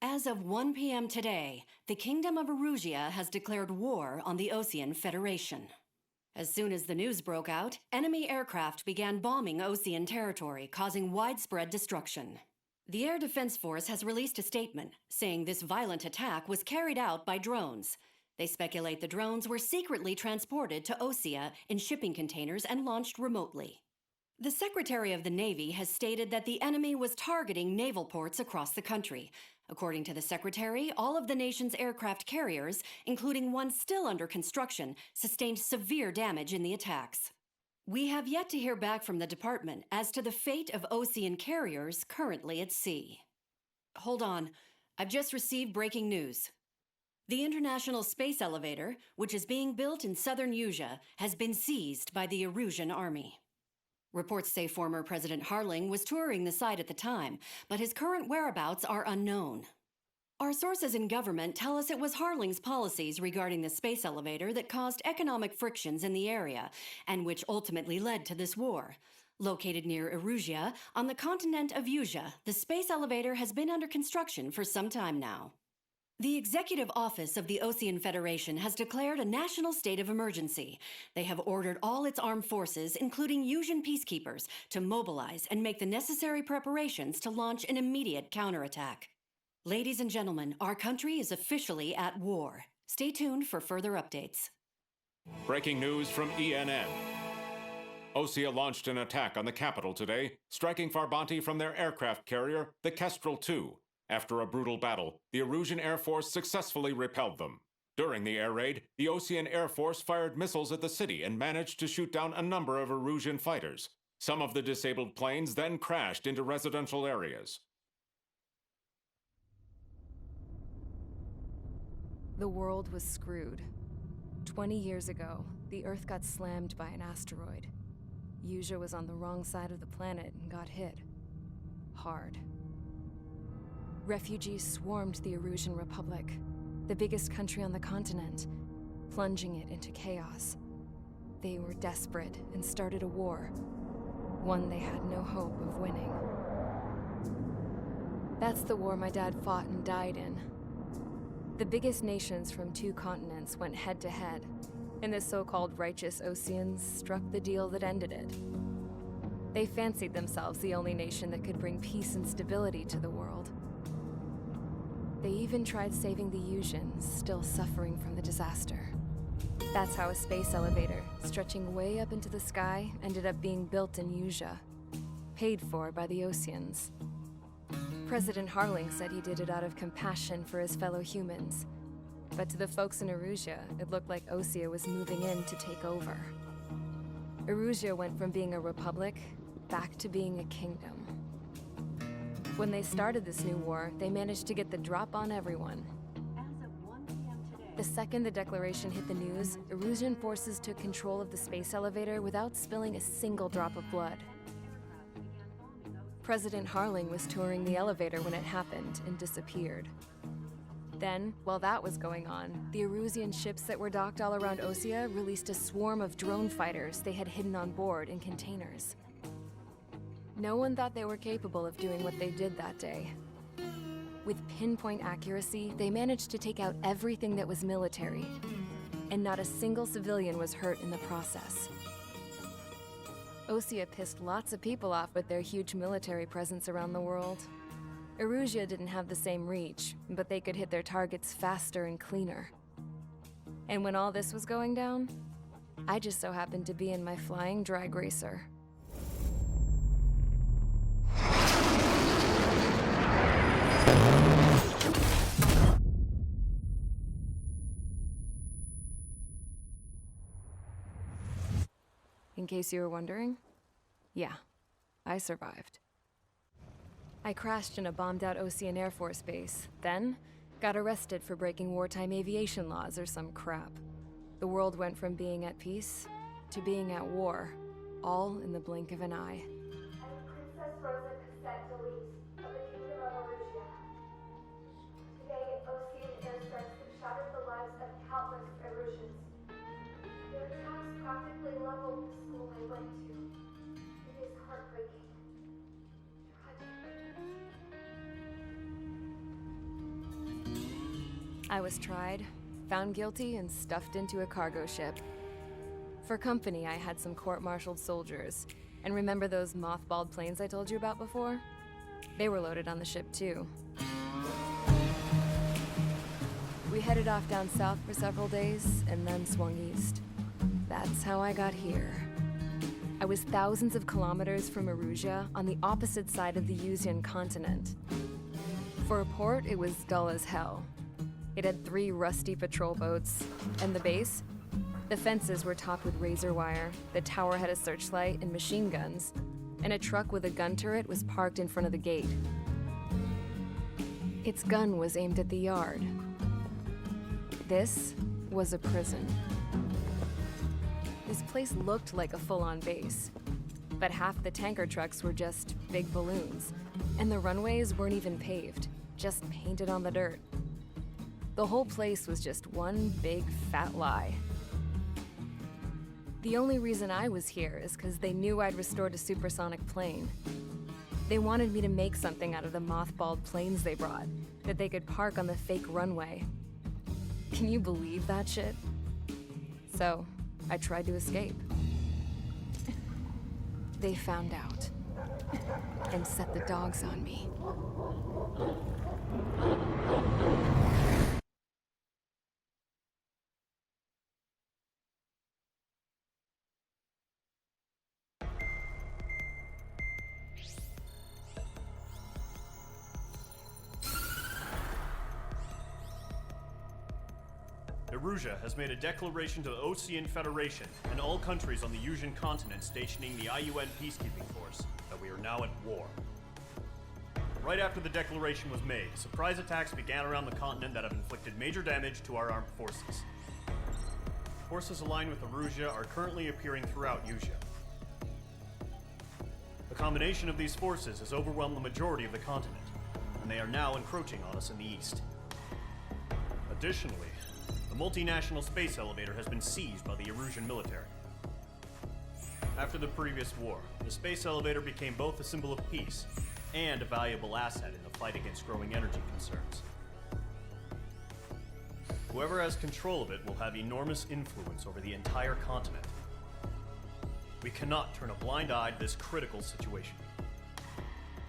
As of 1 p.m. today, the Kingdom of Erusia has declared war on the Osean Federation. As soon as the news broke out, enemy aircraft began bombing Osean territory, causing widespread destruction. The Air Defense Force has released a statement saying this violent attack was carried out by drones. They speculate the drones were secretly transported to Osea in shipping containers and launched remotely. The Secretary of the Navy has stated that the enemy was targeting naval ports across the country. According to the Secretary, all of the nation's aircraft carriers, including one still under construction, sustained severe damage in the attacks. We have yet to hear back from the department as to the fate of Osean carriers currently at sea. Hold on, I've just received breaking news. The International Space Elevator, which is being built in southern Usea, has been seized by the Erusian army. Reports say former President Harling was touring the site at the time, but his current whereabouts are unknown. Our sources in government tell us it was Harling's policies regarding the space elevator that caused economic frictions in the area, and which ultimately led to this war. Located near Erusia, on the continent of Usea, the space elevator has been under construction for some time now. The Executive Office of the Osean Federation has declared a national state of emergency. They have ordered all its armed forces, including Usean peacekeepers, to mobilize and make the necessary preparations to launch an immediate counterattack. Ladies and gentlemen, our country is officially at war. Stay tuned for further updates. Breaking news from ENN. Osea launched an attack on the capital today, striking Farbanti from their aircraft carrier, the Kestrel II. After a brutal battle, the Erusian Air Force successfully repelled them. During the air raid, the Osean Air Force fired missiles at the city and managed to shoot down a number of Erusian fighters. Some of the disabled planes then crashed into residential areas. The world was screwed. 20 years ago, the Earth got slammed by an asteroid. Usea was on the wrong side of the planet and got hit. Hard. Refugees swarmed the Erusian Republic, the biggest country on the continent, plunging it into chaos. They were desperate and started a war, one they had no hope of winning. That's the war my dad fought and died in. The biggest nations from 2 continents went head-to-head, and the so-called righteous Oseans struck the deal that ended it. They fancied themselves the only nation that could bring peace and stability to the world. They even tried saving the Useans, still suffering from the disaster. That's how a space elevator, stretching way up into the sky, ended up being built in Usea, paid for by the Oseans. President Harling said he did it out of compassion for his fellow humans. But to the folks in Erusia, it looked like Osea was moving in to take over. Erusia went from being a republic back to being a kingdom. When they started this new war, they managed to get the drop on everyone. As of 1 p.m. today, The second the declaration hit the news, Erusian forces took control of the space elevator without spilling a single drop of blood. President Harling was touring the elevator when it happened and disappeared. Then, while that was going on, the Erusian ships that were docked all around Osea released a swarm of drone fighters they had hidden on board in containers. No one thought they were capable of doing what they did that day. With pinpoint accuracy, they managed to take out everything that was military, and not a single civilian was hurt in the process. Osea pissed lots of people off with their huge military presence around the world. Erusia didn't have the same reach, but they could hit their targets faster and cleaner. And when all this was going down, I just so happened to be in my flying drag racer. In case you were wondering, yeah, I survived. I crashed in a bombed-out Osean Air Force base, then got arrested for breaking wartime aviation laws or some crap. The world went from being at peace to being at war, all in the blink of an eye. Princess Rosa Cassette Delete of the Kingdom of Erusia. Today, Osean airstrikes have shattered the lives of countless Erusians. Their attacks practically leveled the school I went to. It is heartbreaking. Tragic. I was tried, found guilty, and stuffed into a cargo ship. For company, I had some court-martialed soldiers. And remember those mothballed planes I told you about before? They were loaded on the ship too. We headed off down south for several days, and then swung east. That's how I got here. I was thousands of kilometers from Erusia, on the opposite side of the Yuzian continent. For a port, it was dull as hell. It had 3 rusty patrol boats, and the base? The fences were topped with razor wire, the tower had a searchlight and machine guns, and a truck with a gun turret was parked in front of the gate. Its gun was aimed at the yard. This was a prison. This place looked like a full-on base, but half the tanker trucks were just big balloons, and the runways weren't even paved, just painted on the dirt. The whole place was just one big fat lie. The only reason I was here is because they knew I'd restored a supersonic plane. They wanted me to make something out of the mothballed planes they brought, that they could park on the fake runway. Can you believe that shit? So, I tried to escape. They found out, and set the dogs on me. Erusia has made a declaration to the Ocean Federation and all countries on the Yuzian continent stationing the IUN peacekeeping force that we are now at war. Right after the declaration was made, surprise attacks began around the continent that have inflicted major damage to our armed forces. Forces aligned with Erusia are currently appearing throughout Yusia. The combination of these forces has overwhelmed the majority of the continent, and they are now encroaching on us in the east. Additionally, the multinational space elevator has been seized by the Erusian military. After the previous war, the space elevator became both a symbol of peace and a valuable asset in the fight against growing energy concerns. Whoever has control of it will have enormous influence over the entire continent. We cannot turn a blind eye to this critical situation.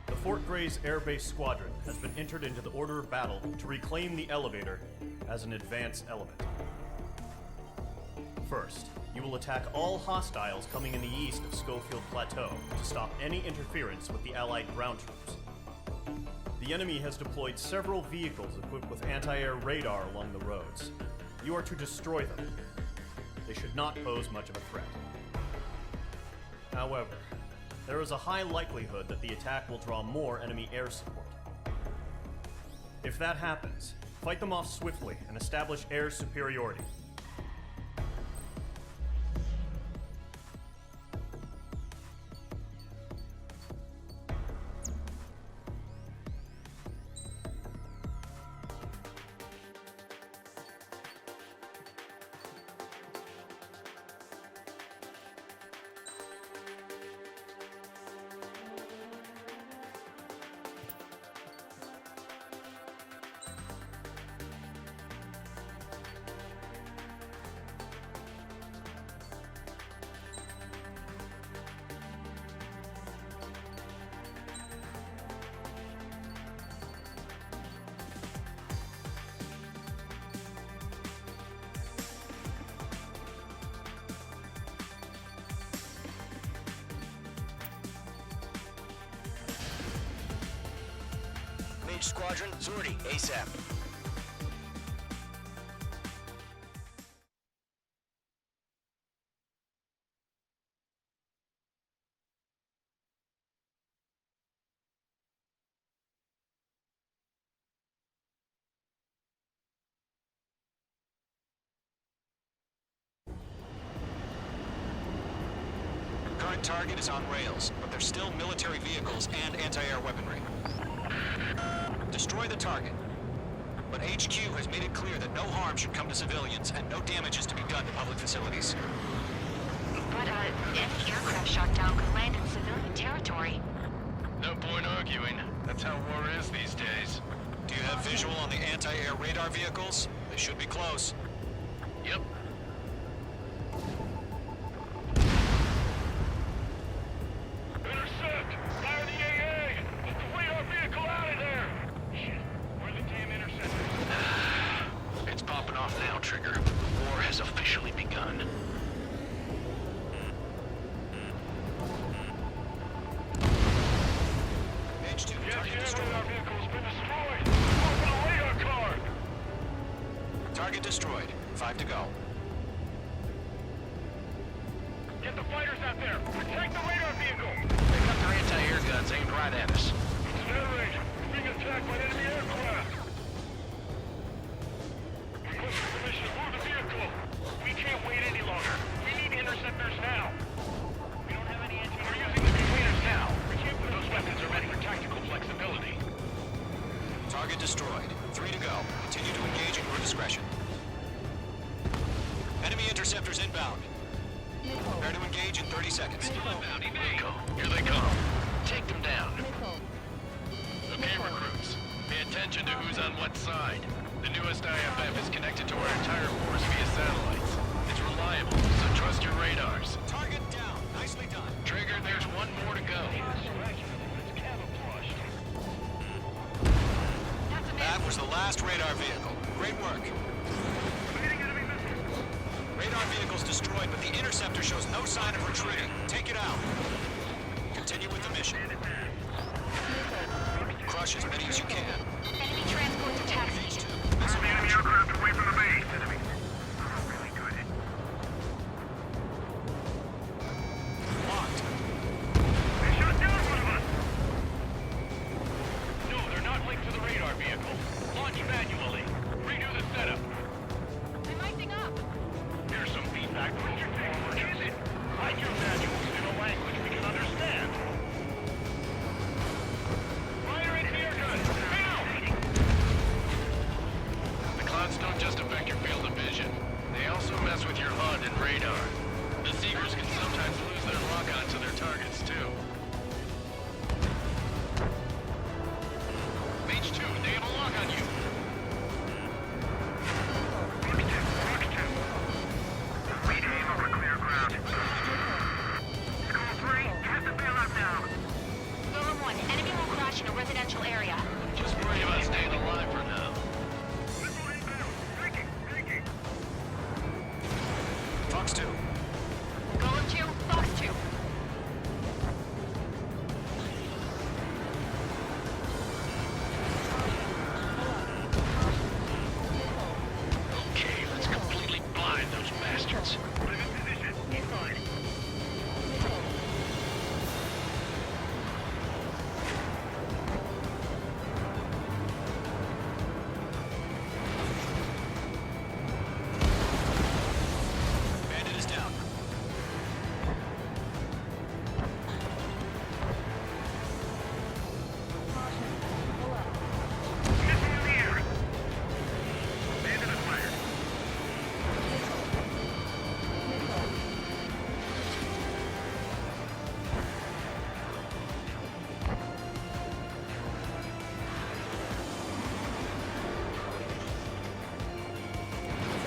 The Fort Gray's Air Base Squadron has been entered into the order of battle to reclaim the elevator as an advance element. First, you will attack all hostiles coming in the east of Schofield Plateau to stop any interference with the Allied ground troops. The enemy has deployed several vehicles equipped with anti-air radar along the roads. You are to destroy them. They should not pose much of a threat. However, there is a high likelihood that the attack will draw more enemy air support. If that happens, fight them off swiftly and establish air superiority. Squadron, Zordi, ASAP. Current target is on rails, but there's still military vehicles and anti-air weaponry. Destroy the target. But HQ has made it clear that no harm should come to civilians and no damage is to be done to public facilities. But, any aircraft shot down could land in civilian territory. No point arguing. That's how war is these days. Do Do you have visual on the anti-air radar vehicles? They should be close. Yep. Intercept! Fire the AA! Get the radar vehicle out of there! Shit, where are the damn interceptors? It's popping off now, Trigger. The war has officially begun. Page 2, The target anti-air destroyed. radar vehicle's been destroyed! Open a radar card! Target destroyed. 5 to go. Get the fighters out there! Protect the radar vehicle! They got their anti-air guns aimed right at us. Narrate! Being attacked by enemy aircraft! Requesting permission to move the vehicle! We can't wait any longer! We need interceptors now! We don't have any anti-air. We're using the containers now! We can't put those weapons are meant for tactical flexibility. Target destroyed. 3 to go. Continue to engage at your discretion. Enemy interceptors inbound. Prepare to engage in 30 seconds. Nico, here they come. Take them down. Okay, recruits. Pay attention to who's on what side. The newest IFF is connected to our entire force via satellites. It's reliable, so trust your radars. Target down. Nicely done. Trigger, there's one more to go. That was the last radar vehicle. Great work. Radar vehicle's destroyed, but the interceptor shows no sign of retreating. Take it out. Continue with the mission. Crush as many as you can. Enemy transports are taxied. Missile launch. aircraft away from the base. Enemy. Really good. Locked. They shot down one of us! No, they're not linked to the radar vehicle. Launch manually. Redo the setup. I'm icing up. Here's some feedback from your former unit. Write your manuals in a language we can understand. Fire into your gun! Now! The clouds don't just affect your field of vision. They also mess with your HUD and radar. The Seekers can sometimes lose their lock-on to their targets, too. Page 2, they have a lock on you. Lead aim over clear ground. School 3, get the bailout now. Golem 1, enemy will crash in a residential area. Just worry about staying alive for now. Missile inbound. Thinking. Fox 2. Golem 2, Fox 2. Okay, let's completely blind those bastards. Put him in position. He's fine. Bandit is down. Missile in the air. Bandit acquired.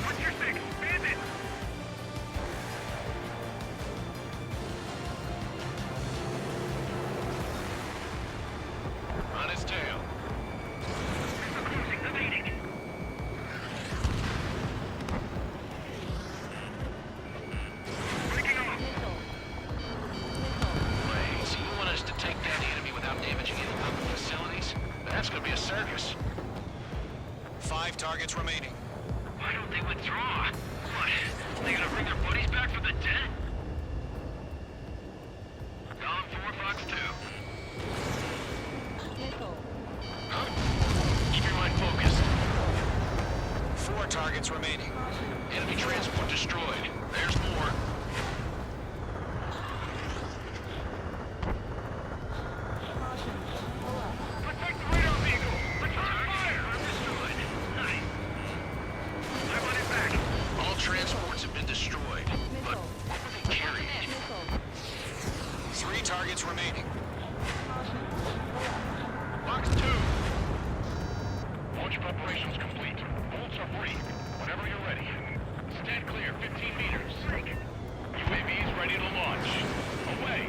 What's your six? Bandit! On his tail. Missile closing. Evading. Breaking off. Wait, so you want us to take down the enemy without damaging any public facilities? That's gonna be a circus. 5 targets remaining. Why don't they withdraw? What? They gonna bring their buddies back from the dead? Column 4, Fox 2. Huh? Keep your mind focused. 4 targets remaining. Enemy transport destroyed. There's more. Protect the radar vehicle! Return fire! Understood. Nice. I want it back. All transports have been destroyed. But what were they carrying? 3 targets remaining. Box 2. Operations complete. Bolts are free. Whenever you're ready. Stand clear, 15 meters. UAVs ready to launch. Away.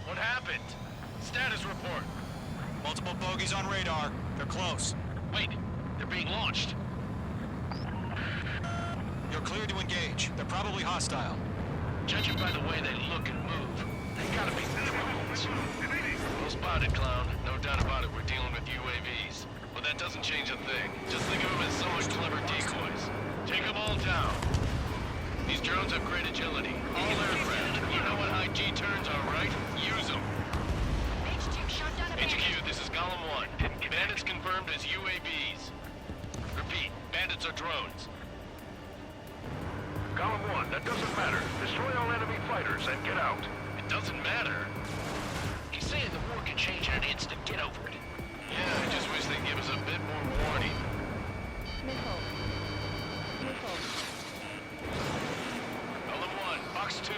What happened? Status report. Multiple bogies on radar. They're close. Wait, they're being launched. You're cleared to engage. They're probably hostile. Judging by the way they look and move, they gotta be drones. Well spotted, clown. No doubt about it, we're dealing with UAVs. But that doesn't change a thing. Just think of them as somewhat clever decoys. Take them all down. These drones have great agility. All aircraft. You know what high G turns are, right? Use them. HQ, this is Column 1. Bandits confirmed as UAVs. Repeat, bandits are drones. Column 1, that doesn't matter. Destroy all enemy fighters and get out. It doesn't matter. He's saying the war can change in an instant. Get over it. Yeah, I just wish they'd give us a bit more warning. Missile. Missile. Column 1, Box 2.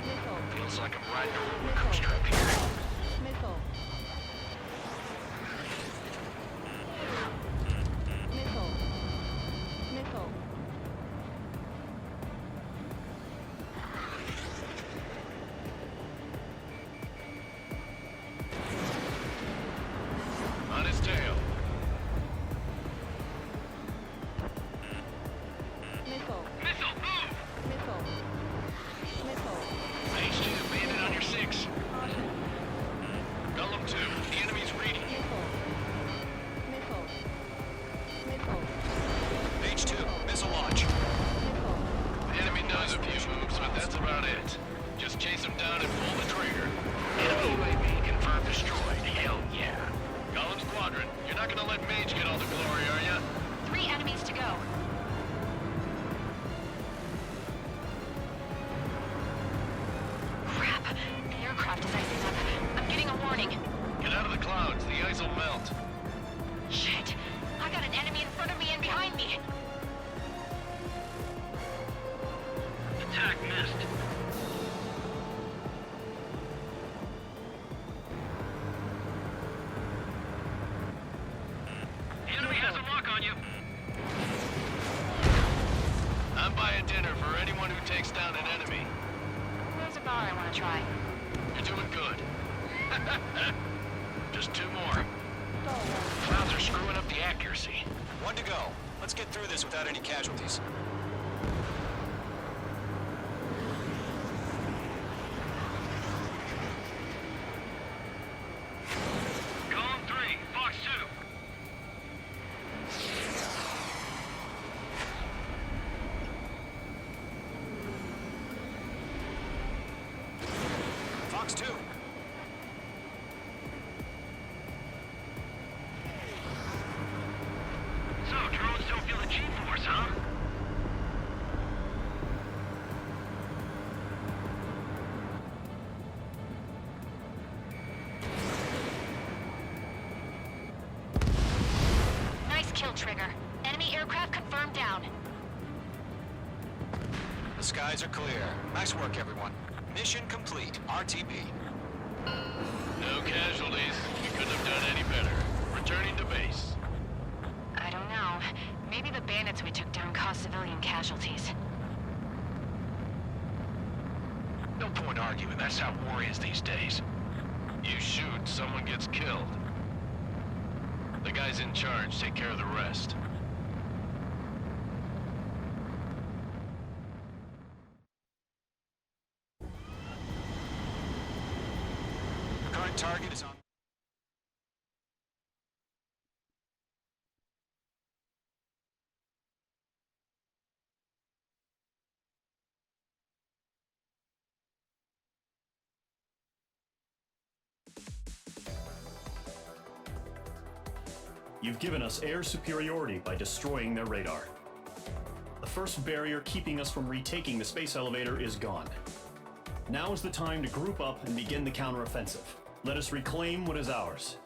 Missile. Feels like I'm riding a roller coaster up here. Missile. Missile. Missile. On his tail. Missile. Missile, move! Missile. Missile. H2, bandit on your 6. Caution. Column 2, the enemy's reading. Missile. Missile. Missile. H2, missile launch. Missile. The enemy knows a few moves, but that's about it. Just chase him down and pull the trigger. Enemy UAV confirmed destroyed. Hell yeah. Column Squadron, you're not gonna let Mage get all the glory, are ya? 3 enemies to go. Crap. The aircraft is icing up. I'm getting a warning. Get out of the clouds, the ice will melt. Shit. I got an enemy in front of me and behind me. Attack missed. The enemy has a lock on you. I'm buying dinner for anyone who takes down an enemy. There's a bar I want to try. You're doing good. Just 2 more. Go. Clouds are screwing up the accuracy. 1 to go. Let's get through this without any casualties. Column 3, Fox 2. Fox 2. So, drones don't feel the G-force, huh? Nice kill, Trigger. Enemy aircraft confirmed down. The skies are clear. Nice work, everyone. Mission complete. RTB. No casualties. We couldn't have done any better. Returning to base. I don't know. Maybe the bandits we took down caused civilian casualties. No point arguing. That's how war is these days. You shoot, someone gets killed. The guys in charge take care of the rest. The current target is on. You've given us air superiority by destroying their radar. The first barrier keeping us from retaking the space elevator is gone. Now is the time to group up and begin the counteroffensive. Let us reclaim what is ours.